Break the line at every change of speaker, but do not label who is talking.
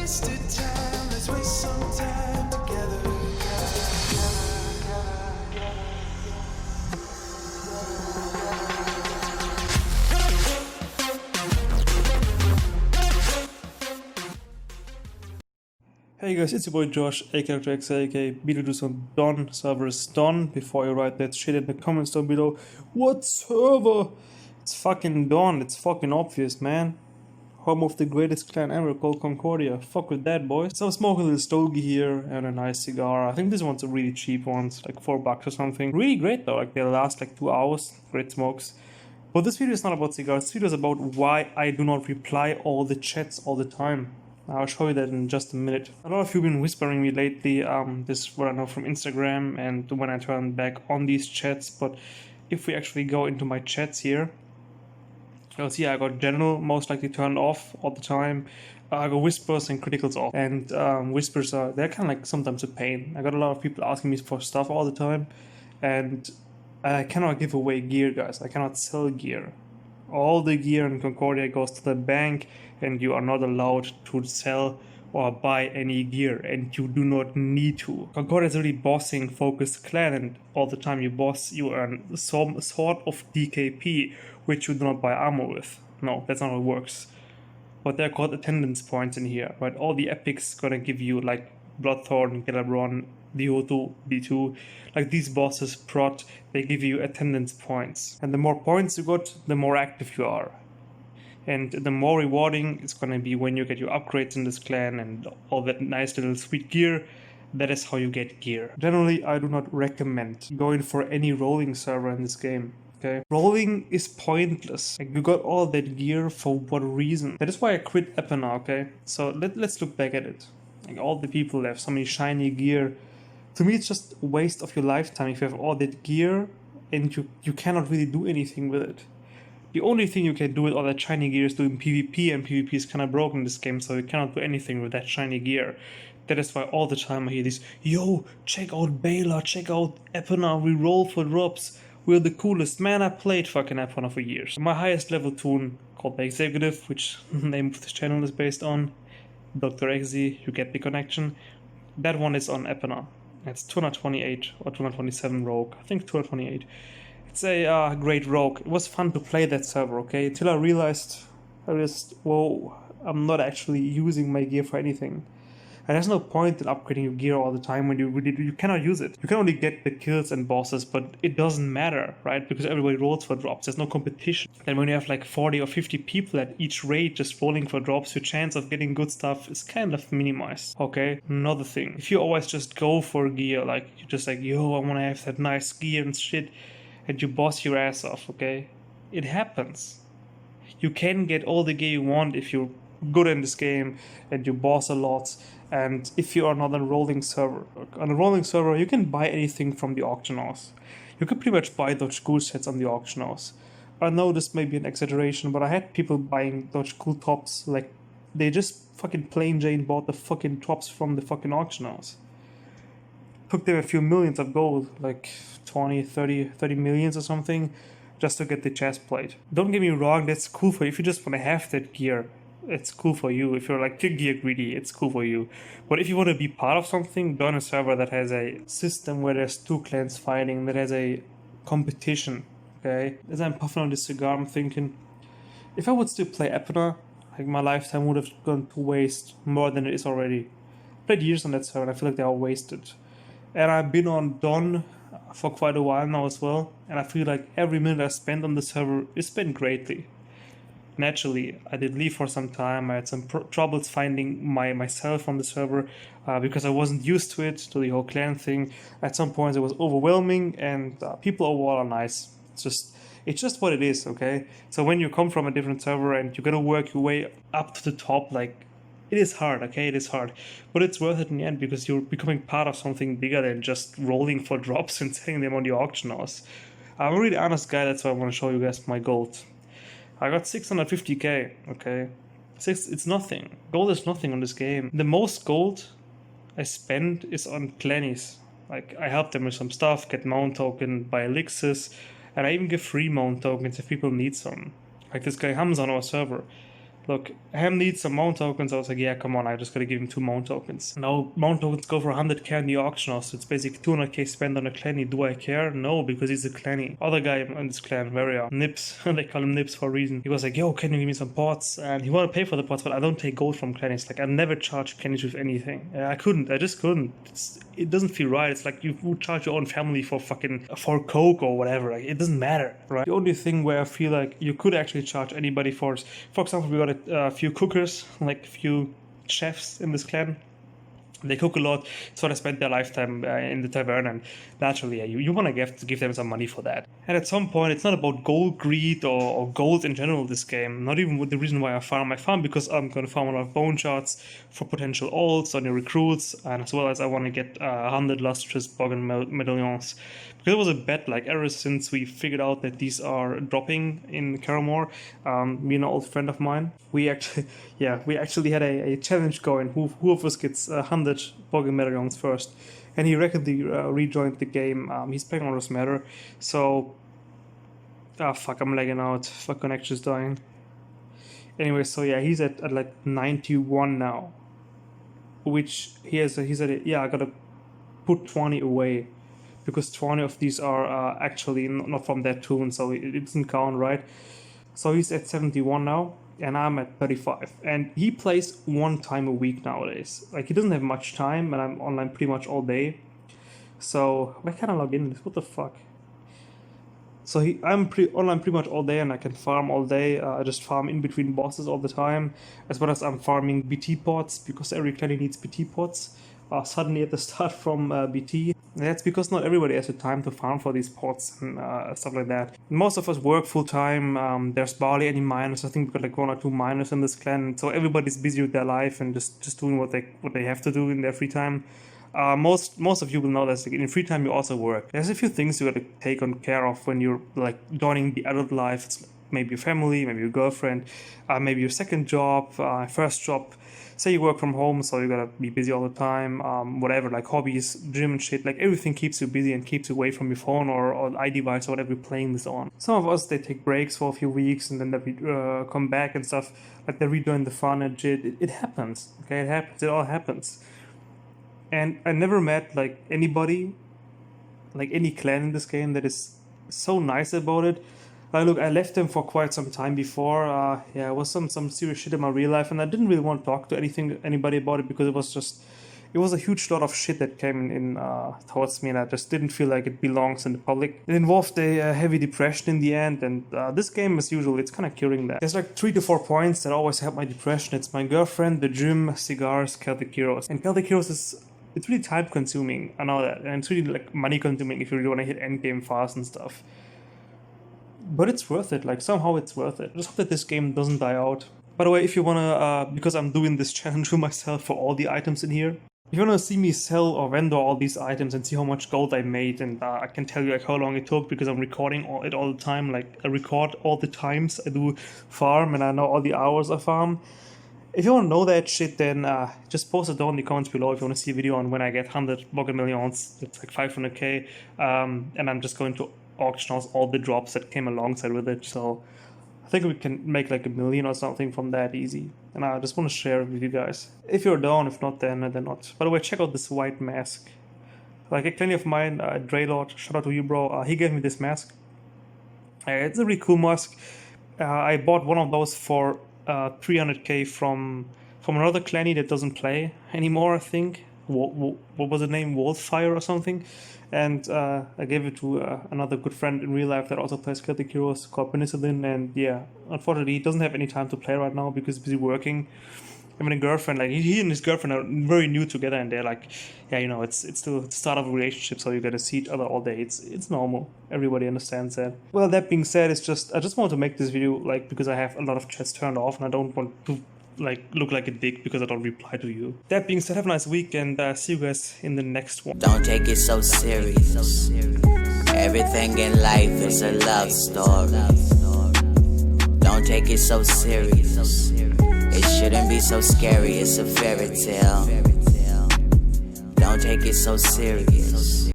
wasted time. Let's waste some time together.
Hey guys, it's your boy Josh, aka B2 on Don. Server is Don. Before you write that shit in the comments down below, what server? It's fucking Don, it's fucking obvious, man. Home of the greatest clan ever called Concordia. Fuck with that, boys. So I'm smoking a little stogie here and a nice cigar. I think this one's a really cheap one, like $4 or something. Really great though, like they last like 2 hours. Great smokes. But this video is not about cigars, this video is about why I do not reply all the chats all the time. I'll show you that in just a minute. A lot of you have been whispering me lately, this is what I know from Instagram and when I turn back on these chats, but if we actually go into my chats here, you'll see I got general most likely turned off all the time. I got whispers and criticals off. And whispers they're kind of like sometimes a pain. I got a lot of people asking me for stuff all the time, and I cannot give away gear, guys. I cannot sell gear. All the gear in Concordia goes to the bank, and you are not allowed to sell or buy any gear, and you do not need to. Concordia is a really bossing focused clan, and all the time you boss, you earn some sort of DKP, which you do not buy armor with. No, that's not how it works. But they're called attendance points in here, right? All the epics gonna give you like Bloodthorn, Galabron, DO2, D2, like these bosses prot, they give you attendance points. And the more points you got, the more active you are. And the more rewarding it's gonna be when you get your upgrades in this clan and all that nice little sweet gear. That is how you get gear. Generally, I do not recommend going for any rolling server in this game. Okay. Rolling is pointless. Like, you got all that gear for what reason? That is why I quit Epona, okay? So let's look back at it. Like, all the people have so many shiny gear. To me, it's just a waste of your lifetime if you have all that gear and you cannot really do anything with it. The only thing you can do with all that shiny gear is doing PvP, and PvP is kind of broken in this game, so you cannot do anything with that shiny gear. That is why all the time I hear this, yo, check out Baylor, check out Epona, we roll for drops, we're the coolest. Man, I played fucking Epona for years. My highest level tune, called the Executive, which the name of this channel is based on, Dr. XZ, you get the connection. That one is on Epona. It's 228 or 227 rogue. I think 228. It's a great rogue. It was fun to play that server, okay? Until I realized, whoa, I'm not actually using my gear for anything. And there's no point in upgrading your gear all the time when you cannot use it. You can only get the kills and bosses, but it doesn't matter, right? Because everybody rolls for drops. There's no competition. And when you have like 40 or 50 people at each raid just rolling for drops, your chance of getting good stuff is kind of minimized, okay? Another thing, if you always just go for gear, like you're just like, yo, I want to have that nice gear and shit, and you boss your ass off, okay? It happens. You can get all the gear you want if you're good in this game and you boss a lot, and if you are not on a rolling server. On a rolling server, you can buy anything from the auction house. You can pretty much buy Dodge Cool sets on the auction house. I know this may be an exaggeration, but I had people buying Dodge Cool tops, like they just fucking plain Jane bought the fucking tops from the fucking auction house. Took them a few millions of gold, like 20, 30 millions or something, just to get the chest plate. Don't get me wrong, that's cool for you. If you just want to have that gear, it's cool for you. If you're like gear greedy, it's cool for you. But if you want to be part of something, join a server that has a system where there's two clans fighting, that has a competition, okay? As I'm puffing on this cigar, I'm thinking, if I would still play Epona, like my lifetime would have gone to waste more than it is already. I played years on that server and I feel like they are wasted. And I've been on Dawn for quite a while now as well, and I feel like every minute I spent on the server is spent greatly. Naturally, I did leave for some time. I had some troubles finding myself on the server because I wasn't used to it, to the whole clan thing. At some points it was overwhelming, and people overall are nice. It's just what it is, okay? So when you come from a different server and you gotta work your way up to the top, like, it is hard, okay? It is hard. But it's worth it in the end because you're becoming part of something bigger than just rolling for drops and selling them on the auction house. I'm a really honest guy, that's why I want to show you guys my gold. I got 650k, okay? It's nothing. Gold is nothing on this game. The most gold I spend is on clannies. Like, I help them with some stuff, get mount token, buy elixirs, and I even give free mount tokens if people need some. Like this guy Hamza on our server. Look, Ham needs some mount tokens. I was like, yeah, come on, I just gotta give him 2 mount tokens. Now, mount tokens go for 100k in the auction house, so it's basically 200k spent on a clanny. Do I care? No, because he's a clanny. Other guy in this clan, Varia, Nips, they call him Nips for a reason. He was like, yo, can you give me some pots? And he wanted to pay for the pots, but I don't take gold from clannies. Like, I never charge clannies with anything. I just couldn't. It doesn't feel right. It's like you would charge your own family for coke or whatever. Like, it doesn't matter, right? The only thing where I feel like you could actually charge anybody for example, we got a few cookers, like a few chefs in this clan. They cook a lot, so they spend their lifetime in the tavern, and naturally, yeah, you want to give them some money for that. And at some point, it's not about gold greed or gold in general. This game, not even with the reason why I farm. I farm because I'm going to farm a lot of bone shards for potential ults on your recruits, and as well as I want to get 100 lustrous Bogan medallions. Because it was a bet, like ever since we figured out that these are dropping in Karamor, me and an old friend of mine, we actually had a challenge going. Who of us gets 100 Bogan medallions first? And he rapidly rejoined the game. He's playing on Matter, so fuck, I'm lagging out. Fuck, connection's dying. Anyway, so yeah, he's at like 91 now, which he's at. Yeah, I gotta put 20 away, because 20 of these are actually not from that tune, so it doesn't count, right? So he's at 71 now, and I'm at 35. And he plays 1 time a week nowadays. Like, he doesn't have much time, and I'm online pretty much all day. So, why can't I log in? What the fuck? So I'm online pretty much all day, and I can farm all day. I just farm in between bosses all the time, as well as I'm farming BT pots, because every clan needs BT pots. Suddenly at the start from BT. That's because not everybody has the time to farm for these pots and stuff like that. Most of us work full time. There's barely any miners. I think we've got like 1 or 2 miners in this clan. So everybody's busy with their life and just doing what they have to do in their free time. Most of you will know that in free time you also work. There's a few things you got to take on care of when you're like joining the adult life. It's maybe your family, maybe your girlfriend, maybe your second job, first job. Say you work from home, so you gotta be busy all the time, whatever, like hobbies, gym and shit, like everything keeps you busy and keeps you away from your phone or iDevice or whatever you're playing this on. Some of us, they take breaks for a few weeks and then they come back and stuff, like they rejoin the fun and shit. It happens, okay, it all happens. And I never met like anybody, like any clan in this game that is so nice about it. Like, look, I left them for quite some time before. It was some serious shit in my real life, and I didn't really want to talk to anybody about it, because it was a huge lot of shit that came in towards me, and I just didn't feel like it belongs in the public. It involved a heavy depression in the end, and this game, as usual, it's kind of curing that. There's like 3 to 4 points that always help my depression. It's my girlfriend, the gym, cigars, Celtic Heroes. And Celtic Heroes it's really time consuming, I know that, and it's really like money consuming if you really want to hit endgame fast and stuff. But it's worth it, like somehow it's worth it. I just hope that this game doesn't die out. By the way, if you wanna, because I'm doing this challenge for myself for all the items in here, if you wanna see me sell or vendor all these items and see how much gold I made, and I can tell you like how long it took, because I'm recording it all the time, like I record all the times I do farm, and I know all the hours I farm. If you want to know that shit, then just post it down in the comments below if you want to see a video on when I get 100 Bogan millions. It's like 500k, and I'm just going to auction house all the drops that came alongside with it. So I think we can make like 1 million or something from that easy. And I just want to share it with you guys. If you're down, if not, then not. By the way, check out this white mask. Like a clanny of mine, Draylord, shout out to you, bro. He gave me this mask. It's a really cool mask. I bought one of those for 300k from another clanny that doesn't play anymore, I think. What was the name? Wolffire or something. And I gave it to another good friend in real life that also plays Celtic Heroes, called Penicillin. And yeah, unfortunately, he doesn't have any time to play right now because he's busy working. I mean, a girlfriend, like he and his girlfriend are very new together, and they're like, yeah, you know, it's still the start of a relationship, so you gotta see each other all day. It's normal. Everybody understands that. Well, that being said, I just want to make this video like because I have a lot of chats turned off, and I don't want to like look like a dick because I don't reply to you. That being said, have a nice week, and see you guys in the next one.
Don't take it so serious. Everything in life is a love story. Don't take it so serious. It shouldn't be so scary, it's a fairy tale. Don't take it so serious.